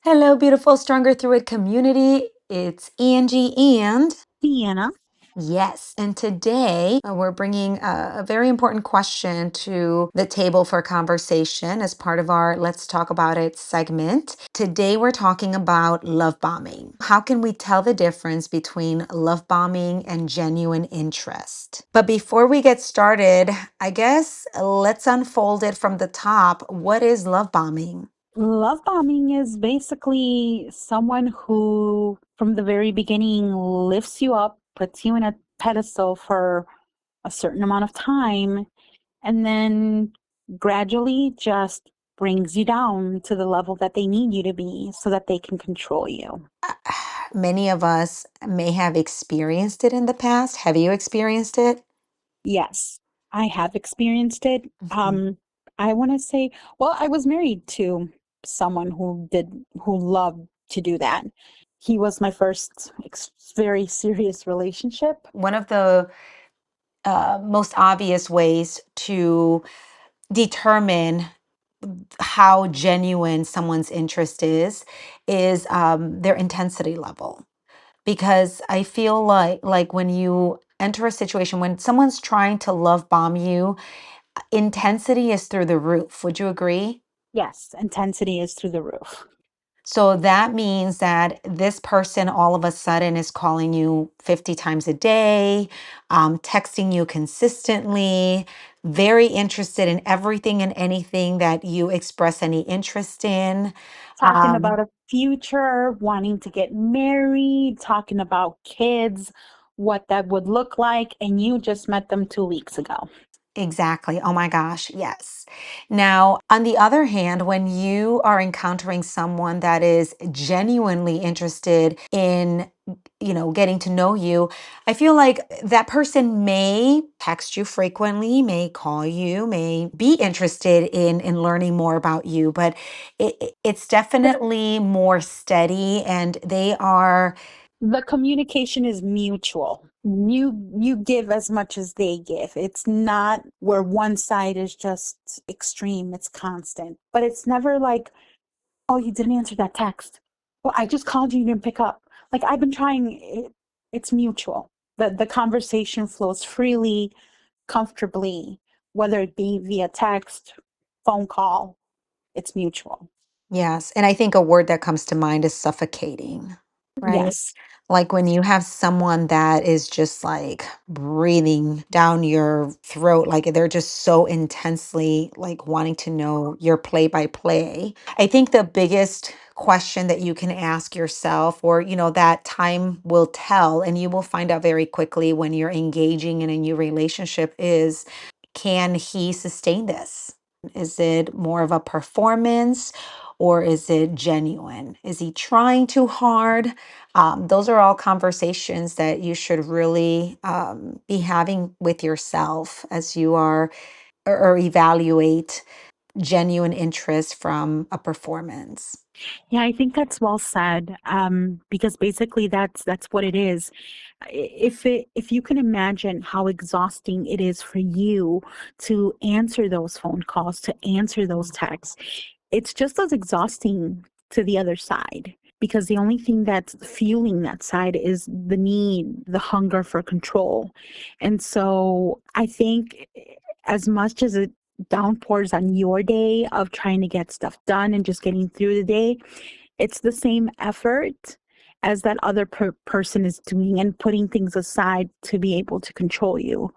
Hello, beautiful Stronger Through It community. It's Angie and Sienna. yes, and today we're bringing a very important question to the table for conversation as part of our Let's Talk About It segment. Today we're talking about love bombing. How can we tell the difference between love bombing and genuine interest? But before we get started, I guess let's unfold it from the top. What is love bombing? Love bombing is basically someone who, from the very beginning, lifts you up, puts you in a pedestal for a certain amount of time, and then gradually just brings you down to the level that they need you to be so that they can control you. Many of us may have experienced it in the past. Have you experienced it? Yes, I have experienced it. Mhm. I want to say, well, I was married to someone who loved to do that. He was my first very serious relationship. One of the most obvious ways to determine how genuine someone's interest is their intensity level. Because I feel like when you enter a situation when someone's trying to love bomb you, intensity is through the roof. Would you agree? Yes, intensity is through the roof. So that means that this person all of a sudden is calling you 50 times a day, texting you consistently, very interested in everything and anything that you express any interest in. Talking about a future, wanting to get married, talking about kids, what that would look like, and you just met them 2 weeks ago. Exactly. Oh my gosh. Yes. Now, on the other hand, when you are encountering someone that is genuinely interested in, getting to know you, I feel like that person may text you frequently, may call you, may be interested in learning more about you, but it's definitely more steady and they are The communication is mutual. You give as much as they give. It's not where one side is just extreme, it's constant. But it's never like, oh, you didn't answer that text. Well, I just called you, you didn't pick up. Like I've been trying it's mutual. The conversation flows freely, comfortably, whether it be via text, phone call, it's mutual. yes. And I think a word that comes to mind is suffocating, right? Yes. Like when you have someone that is just like breathing down your throat, like they're just so intensely like wanting to know your play by play. I think the biggest question that you can ask yourself, or, that time will tell, and you will find out very quickly when you're engaging in a new relationship is can he sustain this? Is it more of a performance or is it genuine? Is he trying too hard? Those are all conversations that you should really be having with yourself as you are or evaluate genuine interest from a performance. Yeah, I think that's well said. Because basically that's what it is. If you can imagine how exhausting it is for you to answer those phone calls, to answer those texts, it's just as exhausting to the other side. Because the only thing that's fueling that side is the need, the hunger for control. And so I think as much as it downpours on your day of trying to get stuff done and just getting through the day, it's the same effort as that other person is doing and putting things aside to be able to control you.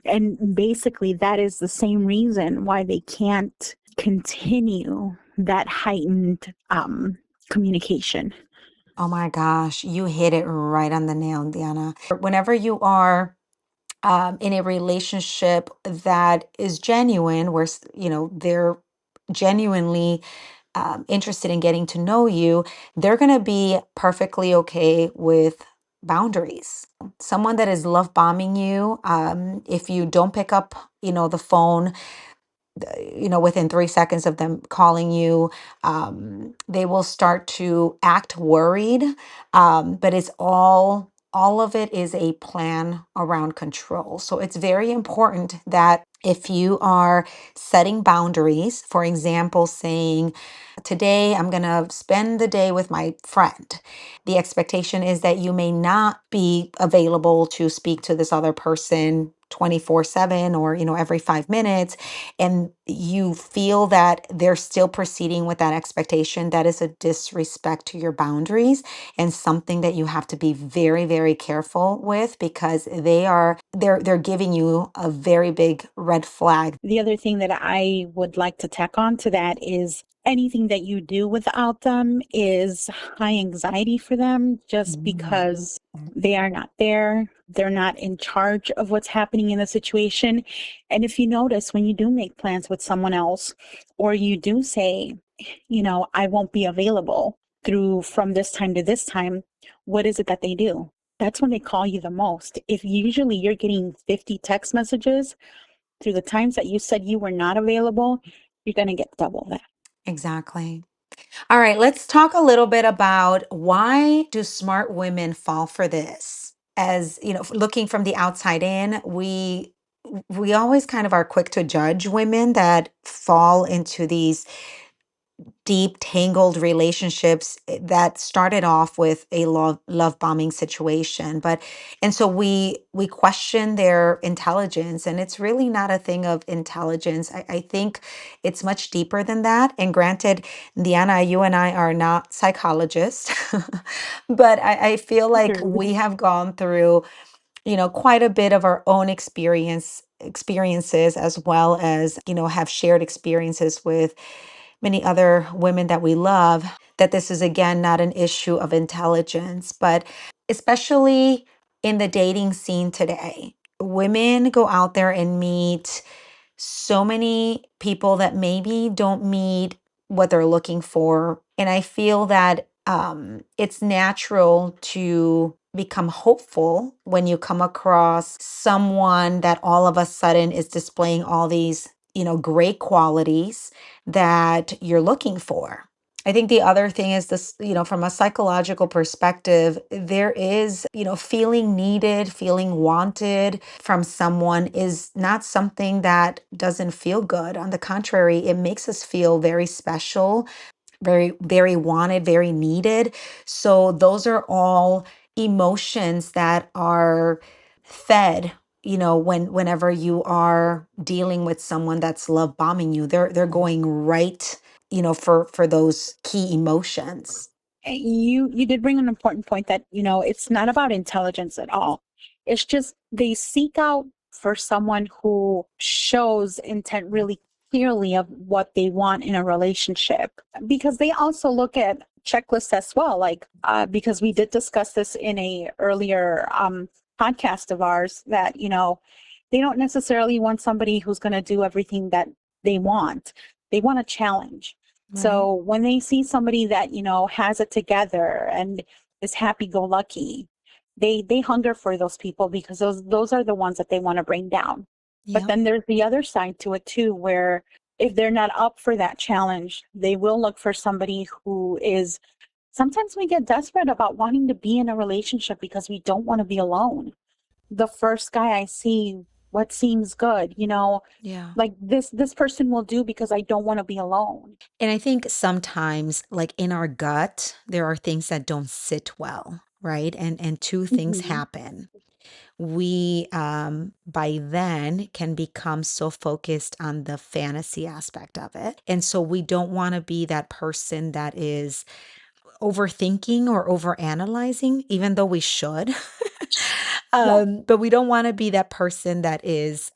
And basically, that is the same reason why they can't continue that heightened communication. Oh my gosh, you hit it right on the nail, Diana. Whenever you are in a relationship that is genuine, where they're genuinely interested in getting to know you, they're going to be perfectly okay with boundaries. Someone that is love bombing you, if you don't pick up, the phone, within 3 seconds of them calling you, they will start to act worried. But it's all all of it is a plan around control. So it's very important that if you are setting boundaries, for example, saying, today I'm going to spend the day with my friend. The expectation is that you may not be available to speak to this other person 24/7 or every 5 minutes, and you feel that they're still proceeding with that expectation. That is a disrespect to your boundaries and something that you have to be very, very careful with, because they're giving you a very big red flag. The other thing that I would like to tack on to that is anything that you do without them is high anxiety for them just Mm. because they are not there. They're not in charge of what's happening in the situation. And if you notice, when you do make plans with someone else, or you do say, I won't be available through from this time to this time, what is it that they do? That's when they call you the most. If usually you're getting 50 text messages, through the times that you said you were not available, you're going to get double that. Exactly. All right, let's talk a little bit about why do smart women fall for this? As you know, looking from the outside in, we always kind of are quick to judge women that fall into these deep, tangled relationships that started off with a love bombing situation. But and so we question their intelligence, and it's really not a thing of intelligence. I think it's much deeper than that. And granted, Diana, you and I are not psychologists, but I feel like Agreed. we have gone through quite a bit of our own experiences, as well as have shared experiences with many other women that we love, that this is again not an issue of intelligence, but especially in the dating scene today, women go out there and meet so many people that maybe don't meet what they're looking for. And I feel that it's natural to become hopeful when you come across someone that all of a sudden is displaying all these, great qualities that you're looking for. I think the other thing is this, from a psychological perspective, there is, feeling needed, feeling wanted from someone is not something that doesn't feel good. On the contrary, it makes us feel very special, very, very wanted, very needed. So those are all emotions that are fed, whenever you are dealing with someone that's love bombing you. They're going right, for those key emotions. You did bring an important point that, it's not about intelligence at all. It's just they seek out for someone who shows intent really clearly of what they want in a relationship, because they also look at checklists as well, like because we did discuss this in a earlier podcast of ours, that they don't necessarily want somebody who's going to do everything that they want. They want a challenge. Right. So when they see somebody that, has it together and is happy go lucky, they hunger for those people, because those are the ones that they want to bring down. But Yep. then there's the other side to it too, where if they're not up for that challenge, they will look for somebody who is, sometimes we get desperate about wanting to be in a relationship because we don't want to be alone. The first guy I see, what seems good, Yeah. like this person will do because I don't want to be alone. And I think sometimes, like in our gut, there are things that don't sit well, right? And two things Mhm. happen. We by then can become so focused on the fantasy aspect of it, and so we don't want to be that person that is overthinking or overanalyzing, even though we should. Yeah. But we don't want to be that person that is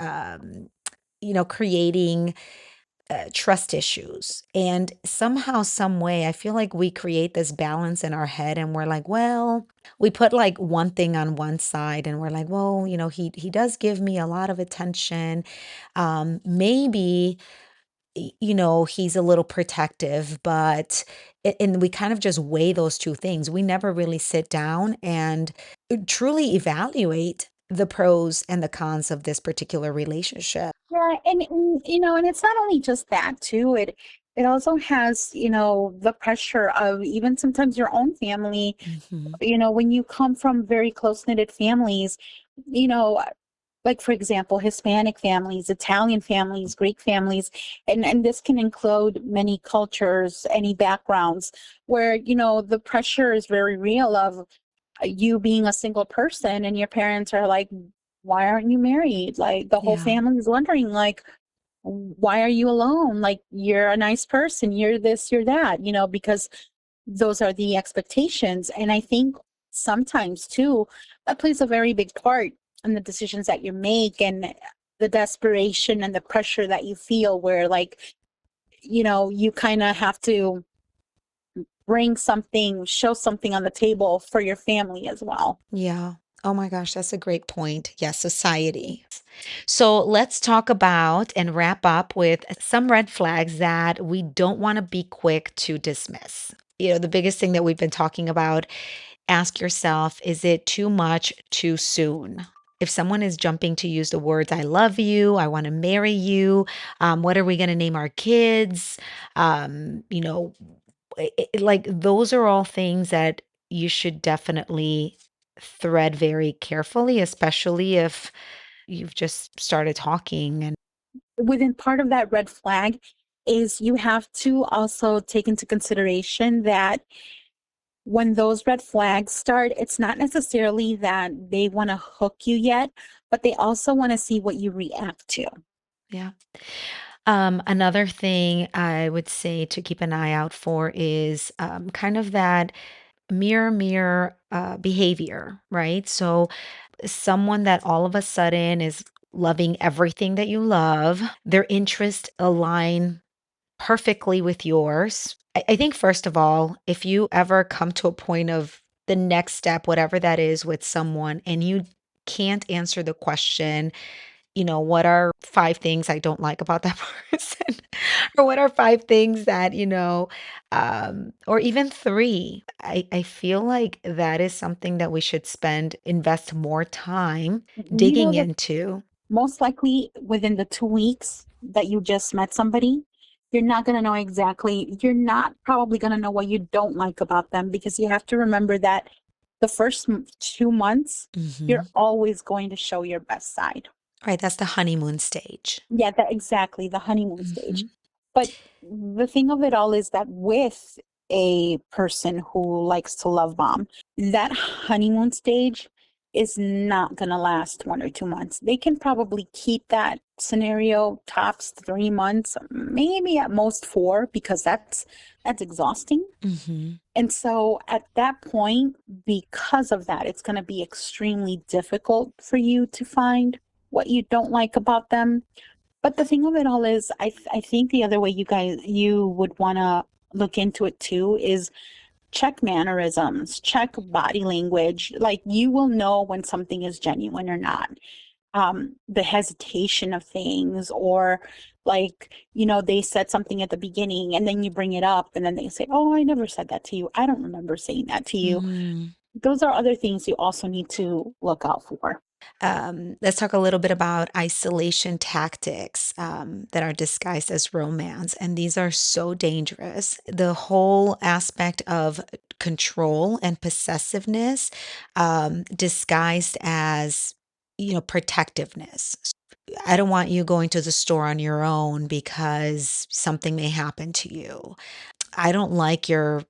creating trust issues. And somehow, some way, I feel like we create this balance in our head, and we're like, well, we put like one thing on one side, and we're like, well, he does give me a lot of attention. Maybe he's a little protective, but and we kind of just weigh those two things. We never really sit down and truly evaluate the pros and the cons of this particular relationship. Yeah, and and it's not only just that too. It also has, the pressure of even sometimes your own family. Mhm. When you come from very close knitted families, you know, like for example, Hispanic families, Italian families, Greek families, and this can include many cultures, any backgrounds, where the pressure is very real of you being a single person, and your parents are like, why aren't you married? Like the whole Yeah. family is wondering, like, why are you alone? Like, you're a nice person, you're this, you're that, because those are the expectations. And I think sometimes too, that plays a very big part in the decisions that you make, and the desperation and the pressure that you feel, where like, you kind of have to bring something, show something on the table for your family as well. Yeah. Oh my gosh, that's a great point. Yes, society. So let's talk about and wrap up with some red flags that we don't want to be quick to dismiss. The biggest thing that we've been talking about, ask yourself, is it too much too soon? If someone is jumping to use the words, I love you, I want to marry you, what are we going to name our kids? Um, you know, like those are all things that you should definitely thread very carefully, especially if you've just started talking and Within part of that red flag is you have to also take into consideration that when those red flags start, it's not necessarily that they want to hook you yet, but they also want to see what you react to. yeah. Another thing I would say to keep an eye out for is kind of that mirror behavior, right? So someone that all of a sudden is loving everything that you love, their interests align perfectly with yours. I think, first of all, if you ever come to a point of the next step, whatever that is, with someone, and you can't answer the question, what are 5 things I don't like about that person? Or what are 5 things that, or even three, I feel like that is something that we should invest more time You know digging that into. most likely within the 2 weeks that you just met somebody, you're not going to know exactly, you're not probably going to know what you don't like about them, because you have to remember that the first 2 months, you're Mhm. always going to show your best side. Right, that's the honeymoon stage. Yeah, that exactly, the honeymoon stage. Mhm. But the thing of it all is that with a person who likes to love bomb, that honeymoon stage is not going to last 1 or 2 months. They can probably keep that scenario tops 3 months, maybe at most four, because that's exhausting. Mhm. And so at that point, because of that, it's going to be extremely difficult for you to find what you don't like about them. But the thing of it all is, I think the other way you would want to look into it too is check mannerisms, check body language. Like, you will know when something is genuine or not. The hesitation of things, or like, they said something at the beginning and then you bring it up and then they say, "Oh, I never said that to you. I don't remember saying that to you." Mm. Those are other things you also need to look out for. Let's talk a little bit about isolation tactics that are disguised as romance. And these are so dangerous. The whole aspect of control and possessiveness disguised as, protectiveness. I don't want you going to the store on your own because something may happen to you. I don't like your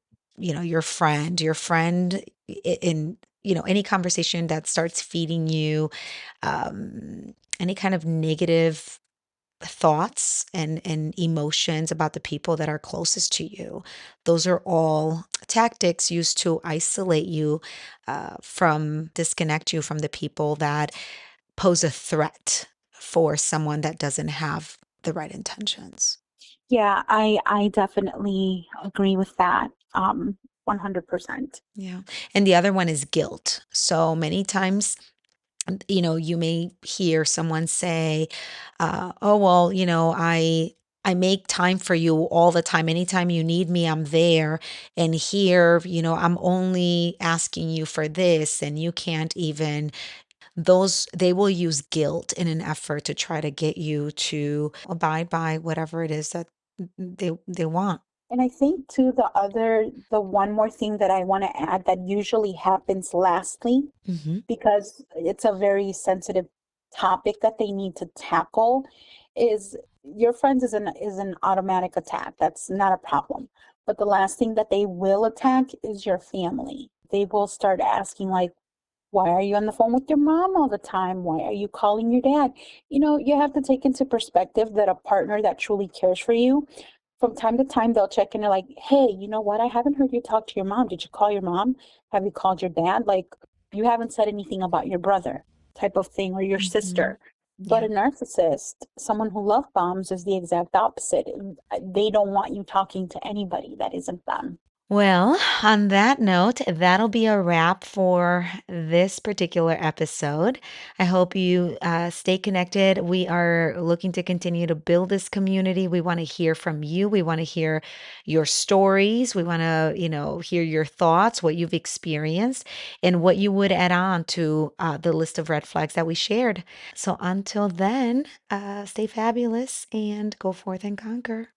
friend in, any conversation that starts feeding you any kind of negative thoughts and emotions about the people that are closest to you. Those are all tactics used to isolate you, disconnect you from the people that pose a threat for someone that doesn't have the right intentions. Yeah, I definitely agree with that. 100%. Yeah. And the other one is guilt. So many times, you may hear someone say, "Oh, well, I make time for you all the time. Anytime you need me, I'm there. And here, I'm only asking you for this, and you can't even." They will use guilt in an effort to try to get you to abide by whatever it is that they want. And I think too, the one more thing that I want to add that usually happens lastly, Hmm. because it's a very sensitive topic that they need to tackle, is your friends is an automatic attack. That's not a problem. But the last thing that they will attack is your family. They will start asking like, why are you on the phone with your mom all the time? Why are you calling your dad? You have to take into perspective that a partner that truly cares for you, from time to time, they'll check in and like, hey, you know what? I haven't heard you talk to your mom. Did you call your mom? Have you called your dad? Like, you haven't said anything about your brother, type of thing, or your Hmm. sister. But Yeah. a narcissist, someone who love bombs, is the exact opposite. They don't want you talking to anybody that isn't them. Well, on that note, that'll be a wrap for this particular episode. I hope you stay connected. We are looking to continue to build this community. We want to hear from you. We want to hear your stories. We want to, hear your thoughts, what you've experienced, and what you would add on to the list of red flags that we shared. So until then, stay fabulous and go forth and conquer.